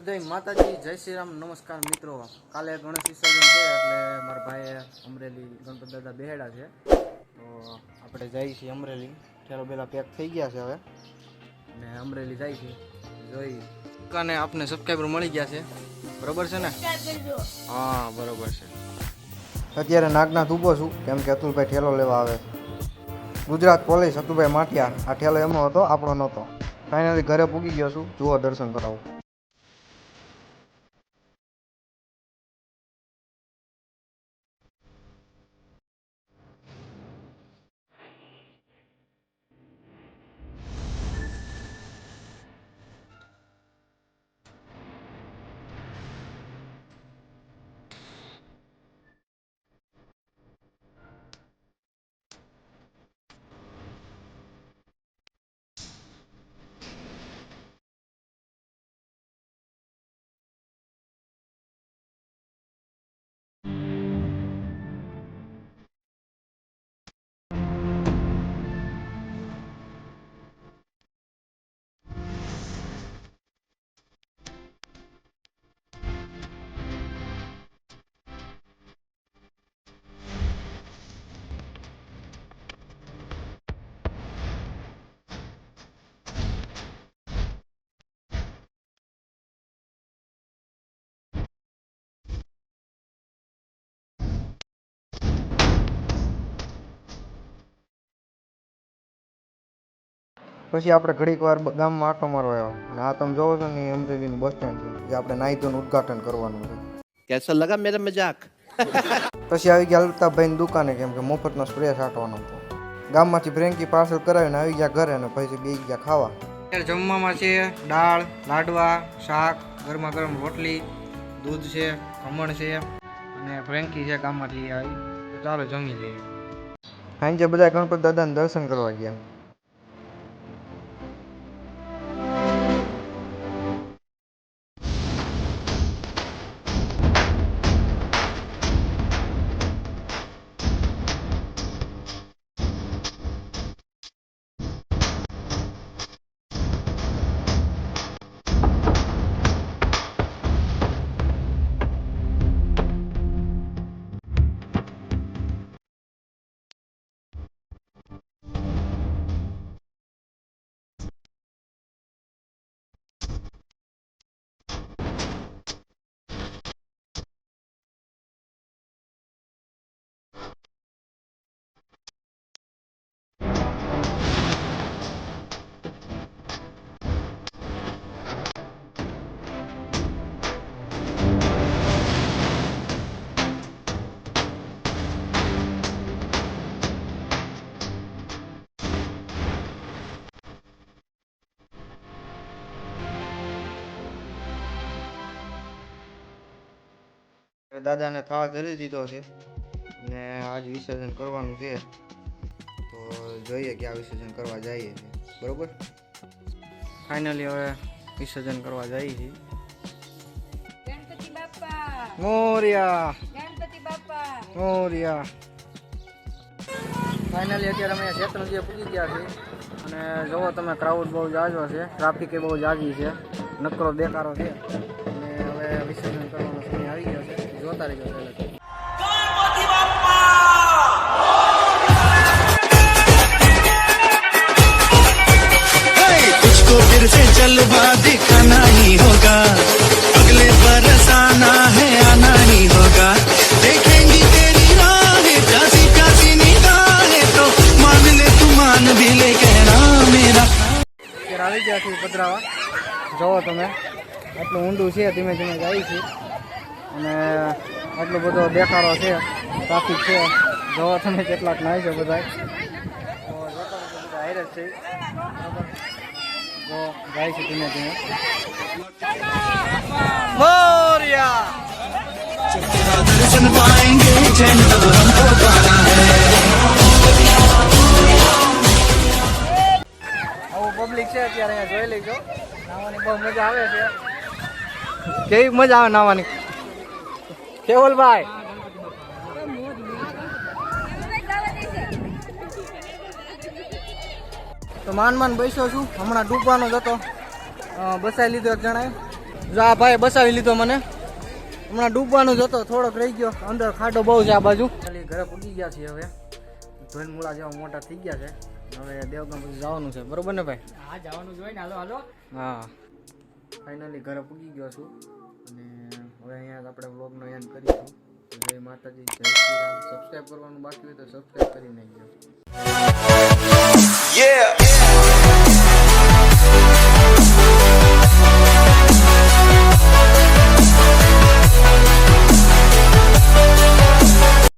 જય માતાજી, જય શ્રી રામ, નમસ્કાર મિત્રો। કાલે ગણેશ વિસર્જન છે એટલે મારા ભાઈએ અમરેલી ગણપત દાદા બેહાડ્યા છે, તો આપણે જઈએ છીએ અમરેલી। ઠેલો પેલા પેક થઈ ગયા છે હવે અને અમરેલી જાય છે। જોઈ દુકાને આપને સબસ્ક્રાઈબર મળી ગયા છે, બરોબર છે ને? હા બરોબર છે। અત્યારે નાગનાથ ઊભો છું કેમ કે અતુલભાઈ ઠેલો લેવા આવે છે। ગુજરાત પોલીસ અતુલભાઈ માઠિયા, આ ઠેલો એમનો હતો, આપણો નહોતો। ફાઇનલી ઘરે પૂગી ગયો છું, જુઓ દર્શન કરાવો। પછી આપણે ઘડીક વાર ગામમાં આટો મારવા આવ્યા અને આ તમે જોવો છો ને અમરેલીનું બસ સ્ટેન્ડ છે, જે આપણે નાઈધોનું ઉદઘાટન કરવાનું છે। कैसा लगा मेरा मजाक? પછી આવી ગયા અલ્તાફભાઈની દુકાને કેમ કે મફતનો સ્પ્રે છાંટવાનો હતો। ગામમાંથી ફ્રેન્કી પાર્સલ કરાવીને આવી ગયા ઘરે અને પછી બેસી ગયા ખાવા। અત્યારે જમવામાં છે દાળ, લાડવા, શાક, ગરમા ગરમ રોટલી, દૂધ છે, ખમણ છે અને ફ્રેન્કી છે ગામમાંથી આવી। ચાલો જમી લઈએ। સાંજે બધા ગણપત દાદાને દર્શન કરવા ગયા। દાદાને થાળ ધરી દીધો છે ને આજ વિસર્જન કરવાનું છે, તો જોઈએ કે આ વિસર્જન કરવા જઈએ છીએ, બરોબર। ફાઇનલી હવે વિસર્જન કરવા જઈએ છીએ। ગણપતિ બાપા મોરિયા, ગણપતિ બાપા મોરિયા। ફાઇનલી અત્યારે અમે શેત્રુંજીએ પૂગી ગયા છે અને જોવો તમે ક્રાઉડ બહુ જાજો છે, ટ્રાફિક એ બહુ જાજી છે, નકરો દેખાડો છે અને હવે વિસર્જન કરવાનો સમય આવી ગયો છે। જોતા રહેજો પહેલા तुझको फिर से जलवा दिखाना ही होगा, अगले बरस आना है आना ही होगा, देखेंगी तेरी राहें प्यासी प्यासी निगाहें, तो मान ले तू मान भी ले कहना मेरा। આવી ગયા છે પધરાવા, જોવો તમે આટલું ઊંડું છે, ધીમે ધીમે જાય છે અને આટલો બધો દેખાડો છે, ટ્રાફિક છે, જોવો તમે કેટલાક નાય છે બધા, તો જોતા બધા હાઈર જ છે, બરાબર। જો જાય છે ધીમે ધીમે। મોરિયા दर्शन पाएंगे जैन तब हमको पाना है। આવું પબ્લિક છે અત્યારે અહીંયા, જોઈ લેજો। નાવાની બહુ મજા આવે છે। કેવી મજા આવે નાવાની, કેવલભાઈ? તો માન બેસ્યો છું, હમણાં ડૂબવાનો જ હતો, બસાઈ લીધો એક જણાએ, જો આ ભાઈ બસાવી લીધો મને. હમણાં ડૂબવાનું જ હતો, થોડોક રહી ગયો. અંદર ખાડો બહુ છે આ બાજુ. ખાલી ઘરે પૂગી ગયા છીએ હવે. ધોઈને મૂળા જેવા મોટા થઈ ગયા છે. હવે દેવગામ પછી જવાનું છે, બરોબર ને ભાઈ? હા જવાનું જોઈએ ને, હાલો હાલો. હા, ફાઇનલી ઘરે પૂગી ગયો છું. અને હવે અહીંયા આપણે વ્લોગનો એન્ડ કરીશું. જય માતાજી, જય શ્રી રામ. સબસ્ક્રાઈબ કરવાનું બાકી હોય તો સબસ્ક્રાઈબ કરી નાખજો. Yeah.